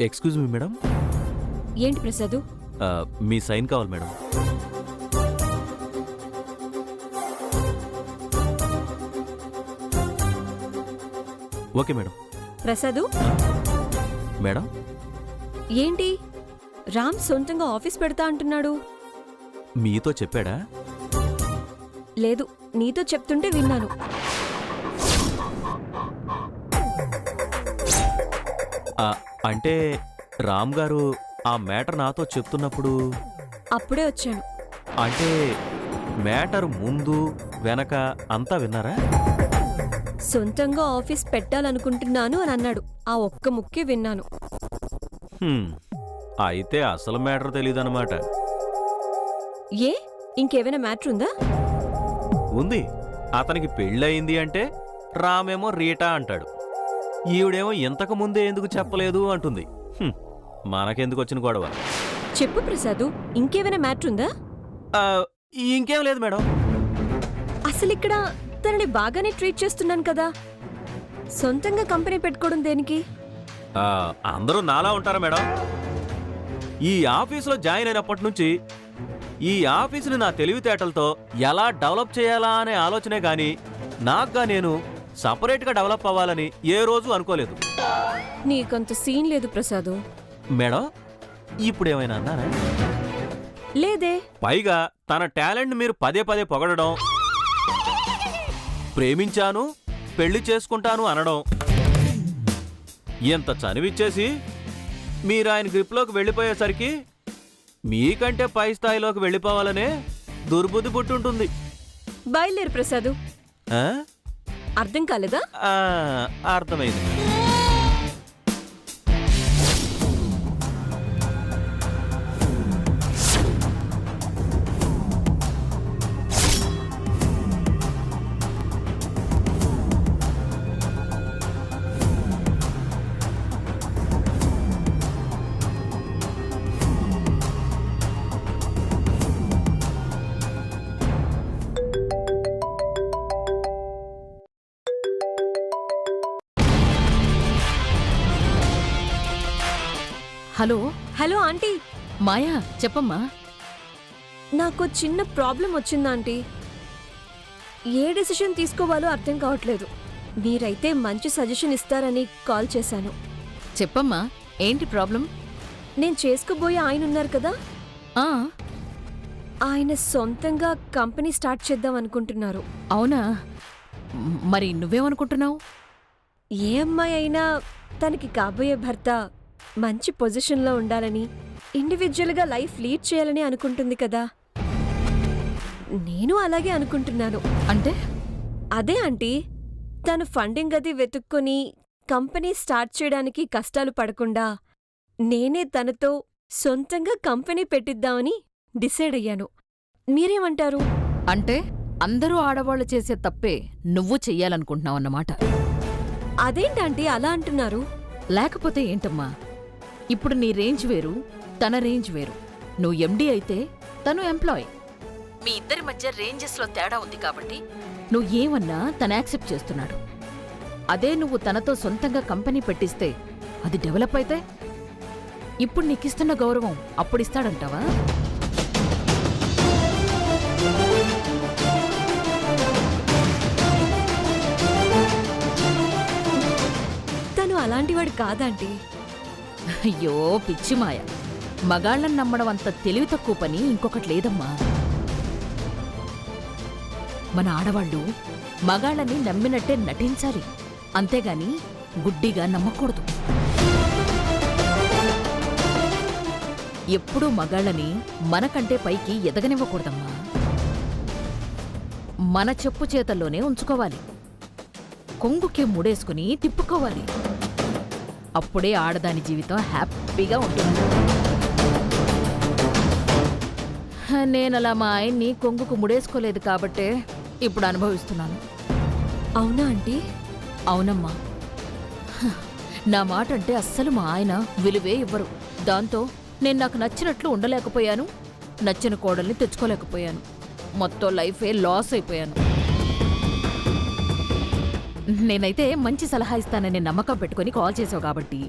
Excuse me madam. ఏంటి ప్రసాదు? మీ sign కావాలి madam. Okay madam. Prasad madam, ఏంటి రామ్ సొంతంగా ఆఫీస్ పెడతా అంటున్నాడు? మీతో చెప్పాడా? లేదు, నీతో చెప్తుంటే విన్నాను. అంటే రామ్ గారు ఆ మ్యాటర్ నాతో చెప్తున్నప్పుడు అప్పుడే వచ్చాను. అంటే మ్యాటర్ ముందు వెనక అంతా విన్నారా? సొంతంగా ఆఫీస్ పెట్టాలనుకుంటున్నాను అని అన్నాడు. ఆ ఒక్క ముక్కే విన్నాను. అయితే అసలు మ్యాటర్ తెలీదన్నమాట. ఏ ఇంకేమైనా మ్యాటర్ ఉందా? ఉంది. అతనికి పెళ్ళయింది అంటే రామేమో రీటా అంటాడు, ఈవిడేమో ఇంతకు ముందే ఎందుకు చెప్పలేదు అంటుంది. మనకెందుకు వచ్చిన గొడవ? చెప్పు ప్రసాదు, ఇంకేమైనా మ్యాటర్ ఉందా? ఇంకేం లేదు మేడం. అసలు ఇక్కడ తనని బాగానే ట్రీట్ చేస్తున్నాను కదా, సొంతంగా కంపెనీ పెట్టుకోవడం దేనికి? అందరూ నాలా ఉంటారా మేడం? ఈ ఆఫీసులో జాయిన్ అయినప్పటి నుంచి ఈ ఆఫీసుని నా తెలివితేటలతో ఎలా డెవలప్ చేయాలా అనే ఆలోచనే గాని నాకుగా నేను సపరేట్గా డెవలప్ అవ్వాలని ఏ రోజు అనుకోలేదు. నీకంత సీన్ లేదు ప్రసాదు. మేడం, ఇప్పుడేమైనా అన్నారా? లేదే. పైగా తన టాలెంట్ మీరు పదే పదే పొగడడం, ప్రేమించాను పెళ్లి చేసుకుంటాను అనడం, ఎంత చనివిచ్చేసి మీరు ఆయన గ్రిప్లోకి వెళ్ళిపోయేసరికి మీకంటే పై స్థాయిలోకి వెళ్ళిపోవాలనే దుర్బుద్ధి పుట్టుంటుంది. బయలుదేరు ప్రసాదు. అర్థం కాలేదా? అర్థమైంది. హలో. Hello aunty. మాయా చెప్పమ్మా. నాకు చిన్న ప్రాబ్లం వచ్చిందా ఆంటీ? ఏ డెసిషన్ తీసుకోవాలో అర్థం కావట్లేదు. మీరైతే మంచి సజెషన్ ఇస్తారని కాల్ చేశాను. చెప్పమ్మా, ఏంటి ప్రాబ్లం? నేను చేసుకోబోయే ఆయన ఉన్నారు కదా, ఆయన సొంతంగా కంపెనీ స్టార్ట్ చేద్దాం అనుకుంటున్నారు. అవునా? మరి నువ్వేమనుకుంటున్నావు? ఏ అమ్మాయి అయినా తనకి కాబోయే భర్త మంచి పొజిషన్లో ఉండాలని, ఇండివిజువల్గా లైఫ్ లీడ్ చేయాలని అనుకుంటుంది కదా. నేను అలాగే అనుకుంటున్నాను. అంటే? అదే ఆంటీ, తను ఫండింగ్ అది వెతుక్కొని కంపెనీ స్టార్ట్ చేయడానికి కష్టాలు పడకుండా నేనే తనతో సొంతంగా కంపెనీ పెట్టిద్దామని డిసైడ్ అయ్యాను. మీరేమంటారు? అంటే అందరూ ఆడవాళ్లు చేసే తప్పే నువ్వు చెయ్యాలనుకుంటున్నావన్నమాట. అదేంటంటీ అలా అంటున్నారు? లేకపోతే ఏంటమ్మా, ఇప్పుడు నీ రేంజ్ వేరు, తన రేంజ్ వేరు. నువ్వు ఎండీ అయితే తను ఎంప్లాయ్. మీ ఇద్దరి మధ్య రేంజెస్లో తేడా ఉంది కాబట్టి నువ్వు ఏమన్నా తను యాక్సెప్ట్ చేస్తున్నాడు. అదే నువ్వు తనతో సొంతంగా కంపెనీ పెట్టిస్తే, అది డెవలప్ అయితే ఇప్పుడు నీకిస్తున్న గౌరవం అప్పుడిస్తాడంటావా? తను అలాంటివాడు కాదంటీ. అయ్యో పిచ్చిమాయ, మగాళ్ళని నమ్మడం అంత తెలివి తక్కువ పని ఇంకొకటి లేదమ్మా. మన ఆడవాళ్ళు మగాళ్ళని నమ్మినట్టే నటించాలి, అంతేగాని గుడ్డిగా నమ్మకూడదు. ఎప్పుడూ మగాళ్ళని మనకంటే పైకి ఎదగనివ్వకూడదమ్మా. మన చెప్పు చేతల్లోనే ఉంచుకోవాలి, కొంగుకే ముడేసుకుని తిప్పుకోవాలి. అప్పుడే ఆడదాని జీవితం హ్యాపీగా ఉంటుంది. నేనలా మా ఆయన్ని కొంగుకు ముడేసుకోలేదు కాబట్టే ఇప్పుడు అనుభవిస్తున్నాను. అవునా ఆంటీ? అవునమ్మా. నా మాట అంటే అస్సలు మా ఆయన విలువే ఇవ్వరు. దాంతో నేను నాకు నచ్చినట్లు ఉండలేకపోయాను, నచ్చిన కోడల్ని తెచ్చుకోలేకపోయాను. మొత్తం లైఫే లాస్ అయిపోయాను. నేనైతే మంచి సలహా ఇస్తానని నమ్మకం పెట్టుకుని కాల్ చేసావు కాబట్టి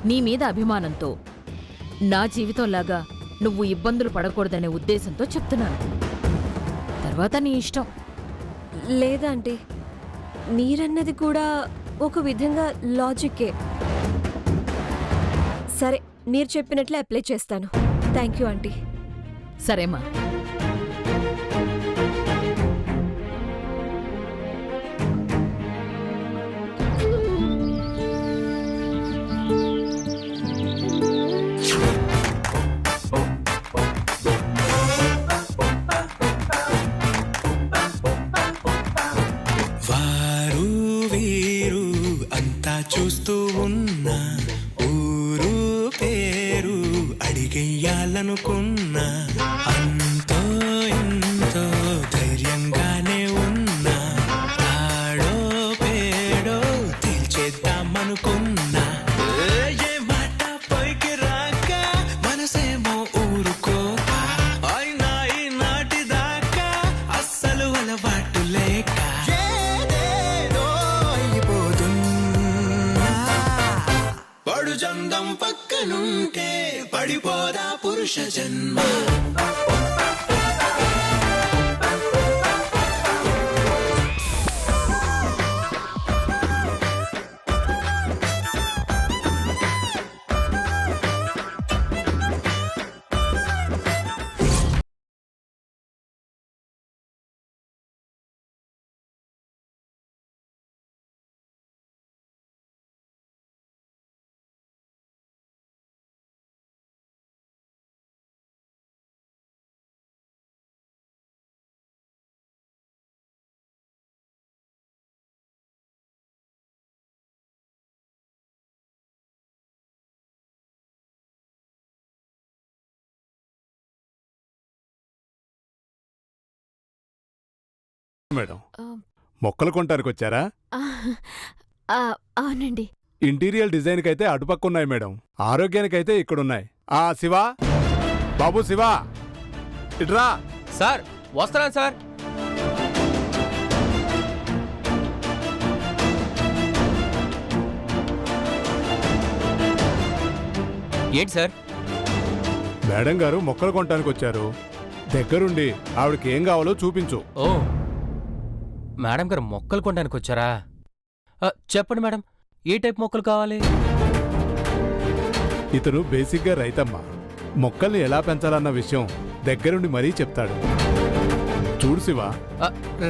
నీ మీద అభిమానంతో, నా జీవితంలాగా నువ్వు ఇబ్బందులు పడకూడదనే ఉద్దేశంతో చెప్తున్నాను. తర్వాత నీ ఇష్టం. లేదంటీ, మీరన్నది కూడా ఒక విధంగా లాజిక్కే. సరే, మీరు చెప్పినట్లే అప్లై చేస్తాను. Thank you aunty. సరేమా. వారు వీరు అంతా చూస్తూ ఉన్నా, ఊరు పేరు అడిగేయాలనుకున్నా, అంతో ఇంతో ధైర్యంగానే ఉన్నా, ఆడో పేడో తేల్చేద్దామనుకున్నా, ఏ మాట పైకి రాక మనసేమో ఊరుకోక, అయినా ఈ నాటి దాకా అస్సలు అలవాటు లేక ఏదేదో అయిపోతున్నా, పడు జందం పక్కనుంటే పడిపోదా పురుష జన్మ. మేడం, మొక్కలు కొనటానికి వచ్చారా? అవునండి. ఇంటీరియర్ డిజైన్కి అయితే అటుపక్క ఉన్నాయి మేడం, ఆరోగ్యానికైతే ఇక్కడున్నాయి. శివా, బాబు శివా, ఇట్రా. సార్ వస్తున్నాను సార్. ఏంటి సార్? మేడం గారు మొక్కలు కొనటానికి వచ్చారు. దగ్గరుండి ఆవిడకి ఏం కావాలో చూపించు. ఓ, మేడం గారు మొక్కలు కొనడానికి వచ్చారా? చెప్పండి మేడం, ఏ టైప్ మొక్కలు కావాలి? ఇతను బేసిక్గా రైతమ్మ. మొక్కల్ని ఎలా పెంచాలన్న విషయం దగ్గరుండి మరీ చెప్తాడు. చూడు శివా.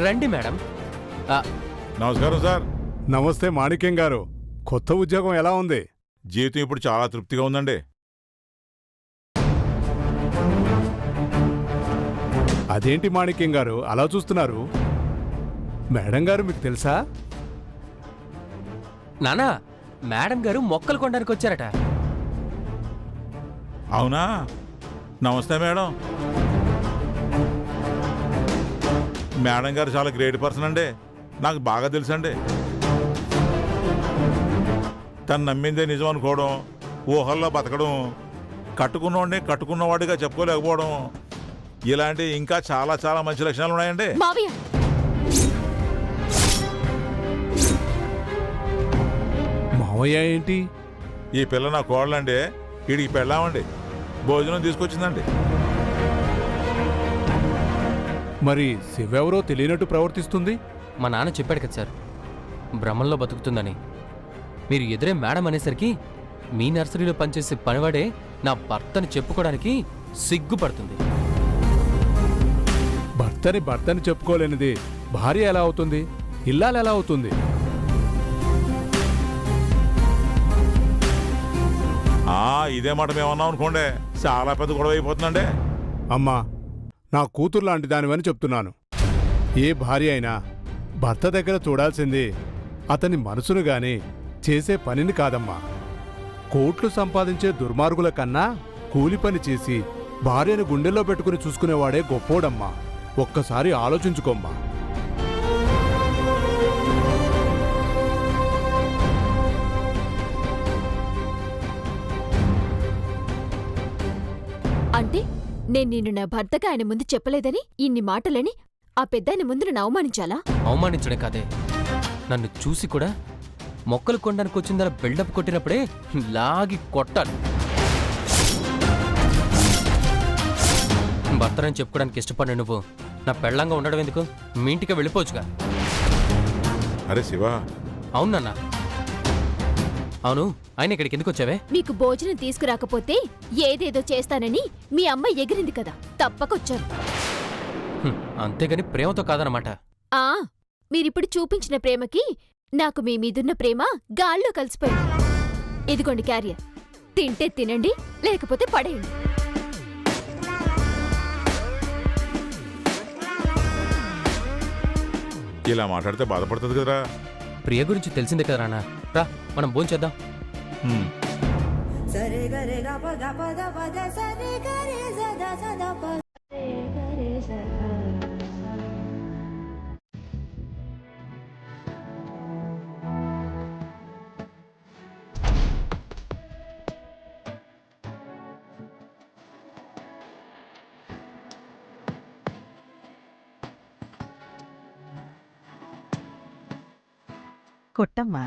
రండి మేడం. నమస్కారం సార్. నమస్తే మాణిక్యం గారు. కొత్త ఉద్యోగం ఎలా ఉంది? జీవితం ఇప్పుడు చాలా తృప్తిగా ఉందండి. అదేంటి మాణిక్యం గారు అలా చూస్తున్నారు? మేడం గారు మీకు తెలుసా? నానా, మేడం గారు మొక్కలు కొనడానికి వచ్చారట. అవునా? నమస్తే మేడం. మేడం గారు చాలా గ్రేట్ పర్సన్ అండి, నాకు బాగా తెలుసండి. తను నమ్మిందే నిజం అనుకోవడం, ఊహల్లో బతకడం, కట్టుకున్నవాడిని కట్టుకున్నవాడిగా చెప్పుకోలేకపోవడం, ఇలాంటి ఇంకా చాలా చాలా మంచి లక్షణాలు ఉన్నాయండి. మావయ్య ఏంటి? ఈ పిల్ల నా కోడలండి, వీడికి పెళ్ళామండి, భోజనం తీసుకొచ్చిందండి. మరి శివెవరో తెలియనట్టు ప్రవర్తిస్తుంది. మా నాన్న చెప్పాడు కదా సార్, భ్రమంలో బతుకుతుందని. మీరు ఎదురే మేడం అనేసరికి మీ నర్సరీలో పనిచేసే పనివాడే నా భర్తని చెప్పుకోవడానికి సిగ్గుపడుతుంది. భర్తని చెప్పుకోలేనిది భార్య ఎలా అవుతుంది? ఇల్లాలు ఎలా అవుతుంది? ఇదే మాట మేమన్నాం అనుకోండి, చాలా పెద్ద గొడవ అయిపోతుందండి. అమ్మా, నా కూతురు లాంటి దానివని చెప్తున్నాను. ఏ భార్య అయినా భర్త దగ్గర చూడాల్సింది అతని మనసును గాని చేసే పనిని కాదమ్మా. కోట్లు సంపాదించే దుర్మార్గుల కన్నా కూలి పని చేసి భార్యను గుండెల్లో పెట్టుకుని చూసుకునేవాడే గొప్పోడమ్మా. ఒక్కసారి ఆలోచించుకోమ్మా. అంటే నేను నిన్ను నా భర్తగా ఆయన ముందు చెప్పలేదని ఇన్ని మాటలని ఆ పెద్దాయన ముందు నన్ను అవమానించాలా? అవమానించడం కాదే, నన్ను చూసి కూడా మొక్కలు కొనడానికి వచ్చిందని బిల్డప్ కొట్టినప్పుడే లాగి కొట్టాలి. భర్తనని చెప్పుకోవడానికి ఇష్టపడి నువ్వు నా పెళ్ళంగా ఉండడం ఎందుకు? మీ ఇంటికి వెళ్ళిపోవచ్చుగా. అరే శివ, అవునన్నా. అవును, ఆయన ఇక్కడికి ఎందుకు వచ్చావే? మీకు భోజనం తీసుకురాకపోతే ఏదేదో చేస్తానని మీ అమ్మ ఎగిరింది కదా, తప్పకొచ్చారు. అంతేగాని ప్రేమతో కాదనమాట. ఆ మీరిప్పుడు చూపించిన ప్రేమకి నాకు మీ మీదున్న ప్రేమ గాల్లో కలిసిపోయింది. ఇదిగోండి క్యారియర్, తింటే తినండి, లేకపోతే పడేయండి. ఇలా మాట్లాడితే బాధపడుతుంది కదరా. ప్రియ గురించి తెలిసిందే కదా నాన్న. రా మనం భోంచేద్దాం. కొట్టమ్మా.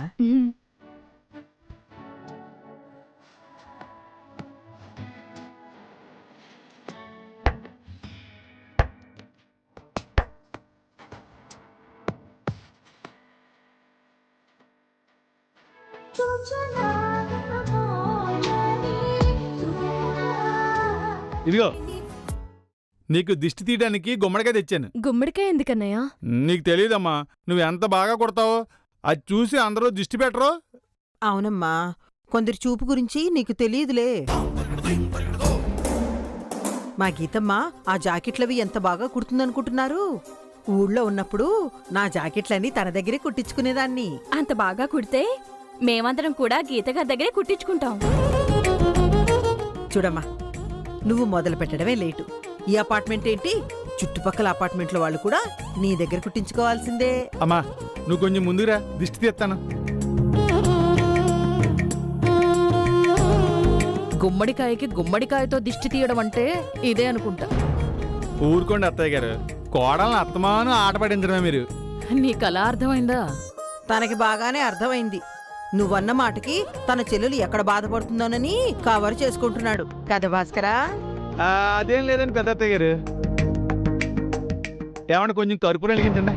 ఇదిగో నీకు దిష్టి తీయడానికి గుమ్మడికాయ తెచ్చాను. గుమ్మడికాయ ఎందుకన్నయ్యా? నీకు తెలియదమ్మా, నువ్వు ఎంత బాగా కొడతావో. అది చూసి అందరూ దిష్టి పెట్టరు. అవునమ్మా, కొందరి చూపు గురించి నీకు తెలియదులే. మా గీతమ్మ ఆ జాకెట్లవి ఎంత బాగా కుడుతుందనుకుంటున్నారు? ఊళ్ళో ఉన్నప్పుడు నా జాకెట్లన్నీ తన దగ్గరే కుట్టించుకునేదాన్ని. అంత బాగా కుడితే మేమందరం కూడా గీతగారి దగ్గరే కుట్టించుకుంటాం. చూడమ్మా, నువ్వు మొదలు పెట్టడమే లేటు. ఈ అపార్ట్మెంట్ ఏంటి, చుట్టుపక్కల అపార్ట్మెంట్ల వాళ్ళు కూడా నీ దగ్గర కుట్టించుకోవాల్సిందే. అమ్మా నువ్వు కొంచెం ముందురా, దిష్టి తీస్తాను. గుమ్మడికాయకి గుమ్మడికాయతో దిష్టి తీయడం అంటే ఇదే అనుకుంటా. ఊరుకోండి అత్తయ్య గారు, కోడల్ని అత్తమాను ఆట పడించడమే మీరు. నీకలా అర్థమైందా? తనకి బాగానే అర్థమైంది. నువ్వన్న మాటకి తన చెల్లెలు ఎక్కడ బాధపడుతుందోనని కవర్ చేసుకుంటున్నాడు కదా భాస్కరా? అదేం లేదండి పెద్ద అత్తయ్య గారు. ఏమన్నా కొంచెం కర్పూరం వెలిగించండి.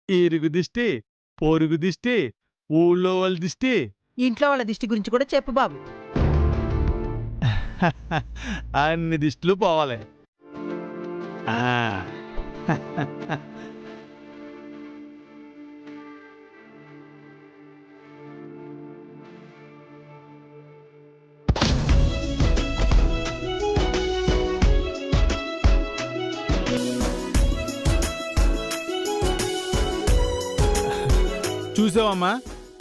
ఇరుగు దిష్టి, పొరుగు దిష్టి, ఊళ్ళో వాళ్ళ దిష్టి, ఇంట్లో వాళ్ళ దిష్టి గురించి కూడా చెప్పు బాబు. అన్ని దిష్టిలు పోవాలి. చూసావమ్మా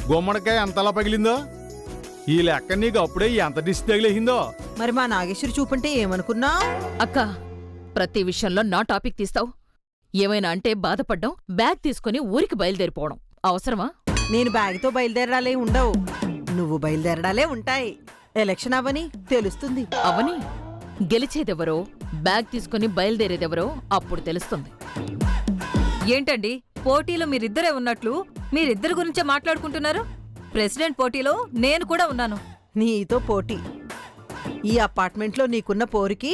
గుమ్మడికాయ ఎంతలా పగిలిందో? ఈ లెక్క నీకు అప్పుడే ఎంత దిష్టి తగిలేసిందో. మరి మా నాగేశ్వరి చూపంటే ఏమనుకున్నా? అక్క, ప్రతి విషయంలో నా టాపిక్ తీస్తావు. ఏమైనా అంటే బాధపడ్డం, బ్యాగ్ తీసుకుని ఊరికి బయలుదేరిపోవడం అవసరమా? నేను బ్యాగ్తో బయలుదేరాలే ఉండవు, నువ్వు బయలుదేరడాలే ఉంటాయి. ఎలక్షన్ అవని తెలుస్తుంది. అవని గెలిచేదెవరో, బ్యాగ్ తీసుకుని బయలుదేరేదెవరో అప్పుడు తెలుస్తుంది. ఏంటండి పోటీలో మీరిద్దరే ఉన్నట్లు మీరిద్దరి గురించే మాట్లాడుకుంటున్నారు? ప్రెసిడెంట్ పోటీలో నేను కూడా ఉన్నాను. నీతో పోటీ. ఈ అపార్ట్మెంట్లో నీకున్న పోరికి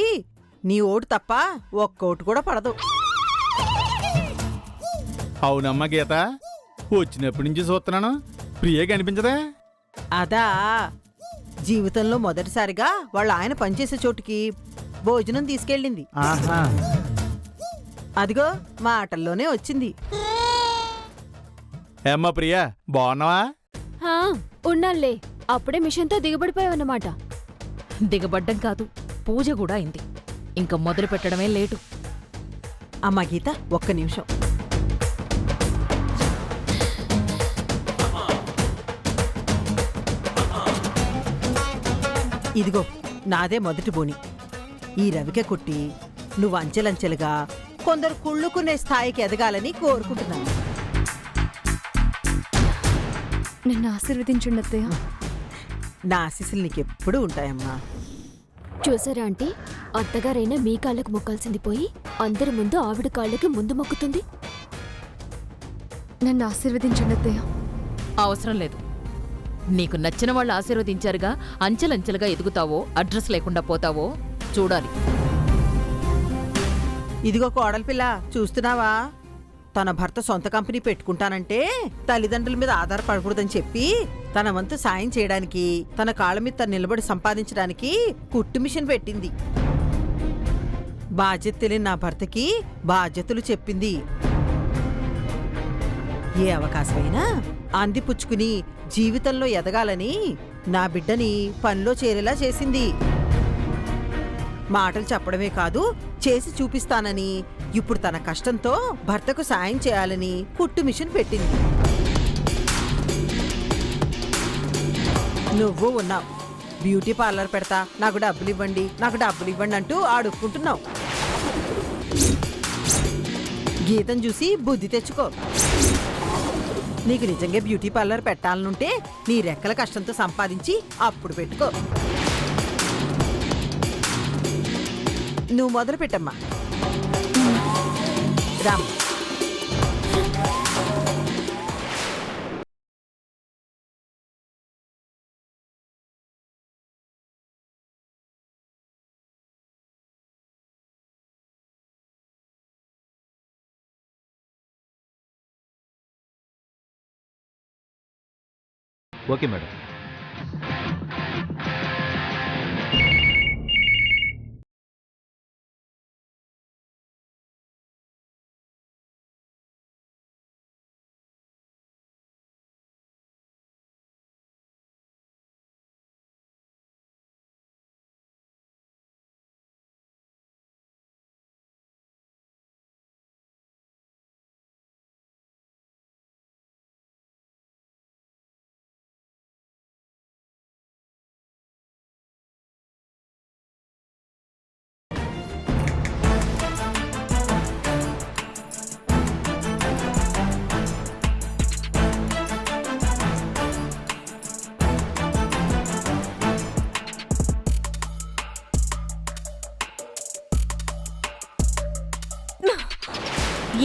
నీ ఓటు తప్ప ఒక్కోటు కూడా పడదు. అవునమ్మా గీత, వచ్చినప్పటి నుంచి చూస్తున్నాను, ప్రియ కనిపించదే. అదా, జీవితంలో మొదటిసారిగా వాళ్ళ ఆయన పనిచేసే చోటుకి భోజనం తీసుకెళ్ళింది. అదిగో మాటల్లోనే వచ్చింది. ఏమ్మా ప్రియా, బాగున్నావా? ఉన్నాళ్లే, అప్పుడే మిషన్తో దిగబడిపోయావన్నమాట. దిగబడ్డం కాదు, పూజ కూడా అయింది. ఇంక మొదలు పెట్టడమే లేటు. అమ్మా గీత, ఒక్క నిమిషం. ఇదిగో నాదే మొదటి బోని. ఈ రవిక కుట్టి నువ్వు అంచెలంచెలుగా కొందరు కుళ్ళుకునే స్థాయికి ఎదగాలని కోరుకుంటున్నాను. నన్ను ఆశీర్వదించండి అత్తయ్య. నా ఆశీస్సులు నీకెప్పుడూ ఉంటాయమ్మా. చూసారా ఆంటీ, అత్తగారైనా మీ కాళ్ళకు మొక్కాల్సింది పోయి అందరి ముందు ఆవిడ కాళ్ళకి ముందు మొక్కుతుంది. నన్ను ఆశీర్వదించండి అత్తయ్య. అవసరం లేదు. నీకు నచ్చిన వాళ్ళు ఆశీర్వదించారుగా, అంచెలంచెలుగా ఎదుగుతావో అడ్రస్ లేకుండా పోతావో చూడాలి. ఇదిగో కోడలి పిల్ల, చూస్తున్నావా? తన భర్త సొంత కంపెనీ పెట్టుకుంటానంటే తల్లిదండ్రుల మీద ఆధారపడకూడదని చెప్పి తన వంతు సాయం చేయడానికి, తన కాళ్ళ మీద తను నిలబడి సంపాదించడానికి కుట్టు మిషన్ పెట్టింది. బాధ్యత తెలియని నా భర్తకి బాధ్యతలు చెప్పింది. ఏ అవకాశమైనా అందిపుచ్చుకుని జీవితంలో ఎదగాలని నా బిడ్డని పనిలో చేరేలా చేసింది. మాటలు చెప్పడమే కాదు, చేసి చూపిస్తానని, ఇప్పుడు తన కష్టంతో భర్తకు సాయం చేయాలని కుట్టు మిషన్ పెట్టింది. నువ్వు ఉన్నావు, బ్యూటీ పార్లర్ పెడతా, నాకు డబ్బులు ఇవ్వండి, నాకు డబ్బులు ఇవ్వండి అంటూ ఆడుకుంటున్నావు. గీతం చూసి బుద్ధి తెచ్చుకో. నీకు నిజంగా బ్యూటీ పార్లర్ పెట్టాలనుంటే నీ రెక్కల కష్టంతో సంపాదించి అప్పుడు పెట్టుకో. నువ్వు మొదలు పెట్టమ్మా. Ram, okay madam.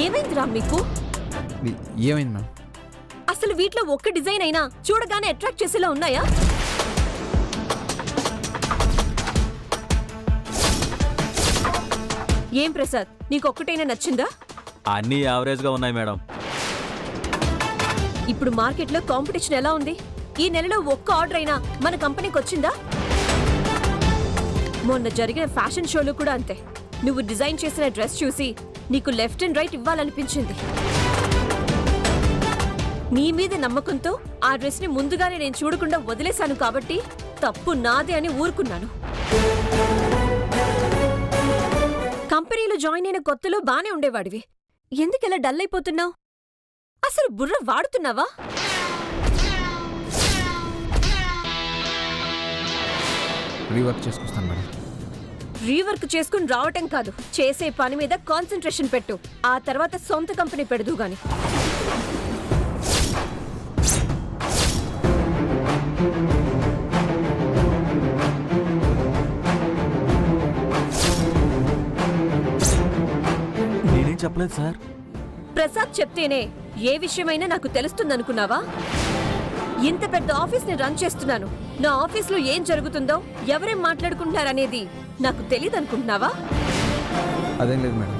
ఏమైంది రామ్ మీకు? ఏమైంది మ్యామ్? అసలు వీటిలో ఒక్క డిజైన్ అయినా చూడగానే అట్రాక్ట్ చేసేలా ఉన్నాయా? ఏం ప్రసాద్, నీకు ఒక్కటైనా నచ్చిందా? అన్నీ యావరేజ్ గా ఉన్నాయి మేడం. ఇప్పుడు మార్కెట్లో కాంపిటీషన్ ఎలా ఉంది? ఈ నెలలో ఒక్క ఆర్డర్ అయినా మన కంపెనీకి వచ్చిందా? మొన్న జరిగిన ఫ్యాషన్ షోలో కూడా అంతే. నువ్వు డిజైన్ చేసిన డ్రెస్ చూసి నీకు లెఫ్ట్ అండ్ రైట్ ఇవ్వాలనిపించింది. నీ మీద నమ్మకంతో ఆ డ్రెస్ ని ముందుగానే నేను చూడకుండా వదిలేశాను కాబట్టి తప్పు నాదే అని ఊరుకున్నాను. కంపెనీలో జాయిన్ అయిన కొత్తలో బానే ఉండేవాడివి, ఎందుకెలా డల్ అయిపోతున్నావు? అసలు బుర్ర వాడుతున్నావా? రీవర్క్ చేసుకొస్తాను మేడం. రీవర్క్ చేసుకుని రావటం కాదు, చేసే పని మీద కాన్సంట్రేషన్ పెట్టు. ఆ తర్వాత సొంత కంపెనీ పెడదు గాని. నేనేం చెప్పలేదు సార్. ప్రసాద్ చెప్తేనే ఏ విషయమైనా నాకు తెలుస్తుందనుకున్నావా? ఇంత పెద్ద ఆఫీస్ ని రన్ చేస్తున్నాను. నా ఆఫీస్లో ఏం జరుగుతుందో, ఎవరేం మాట్లాడుకుంటున్నారనేది నాకు తెలియదనుకుంటున్నావా? అదేం లేదు మేడం.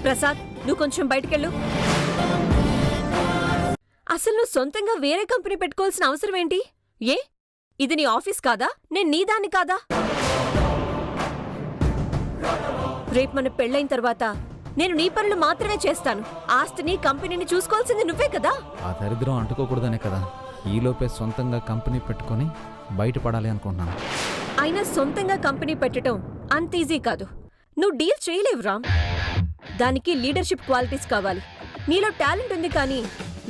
ప్రసాద్, నువ్వు కొంచెం బయటకెళ్ళు. అసలు నువ్వు సొంతంగా వేరే కంపెనీ పెట్టుకోవాల్సిన అవసరం ఏంటి? ఏ, ఇది నీ ఆఫీస్ కాదా? నేను నీ దాన్ని కాదా? రేపు మన పెళ్ళైన తర్వాత నేను నీ పనులు మాత్రమే చేస్తాను. ఆస్తిని, కంపెనీని చూసుకోవాల్సింది నువ్వే కదా. ఆ దరిద్రం అంటుకోకూడదనే కదా ఈలోపే సొంతంగా కంపెనీ పెట్టుకొని బయటపడాలి అనుకుంటున్నాను. అయినా సొంతంగా కంపెనీ పెట్టడం అంత ఈజీ కాదు. నువ్వు డీల్ చేయలేవు రామ్. దానికి లీడర్షిప్ క్వాలిటీస్ కావాలి. నీలో టాలెంట్ ఉంది కానీ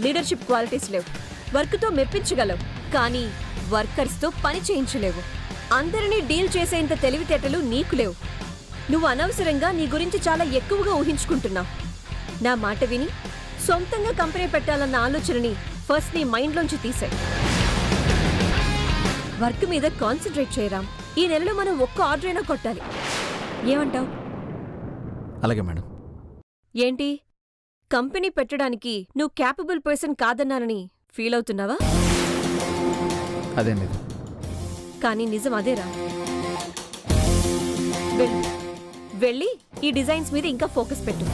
లీడర్షిప్ క్వాలిటీస్ లేవు. వర్క్తో మెప్పించగలవు కానీ వర్కర్స్తో పని చేయించలేవు. అందరినీ డీల్ చేసేంత తెలివితేటలు నీకు లేవు. నువ్వు అనవసరంగా నీ గురించి చాలా ఎక్కువగా ఊహించుకుంటున్నావు. నా మాట విని సొంతంగా కంపెనీ పెట్టాలన్న ఆలోచనని ఫస్ట్ నీ మైండ్లోంచి తీసేయ్. వర్క్ మీద కాన్సన్ట్రేట్ చేయరాం. ఈ నెలలో మనం ఒక్క ఆర్డర్ అయినా కొట్టాలి. ఏమంటావ్? అలాగే మేడం. ఏంటి, కంపెనీ పెట్టడానికి నువ్వు క్యాపబుల్ పర్సన్ కాదన్నానని ఫీల్ అవుతున్నావా? అదేం లేదు. కానీ నిజం అదేరా. వెళ్ళి ఈ డిజైన్స్ మీద ఇంకా ఫోకస్ పెట్టు.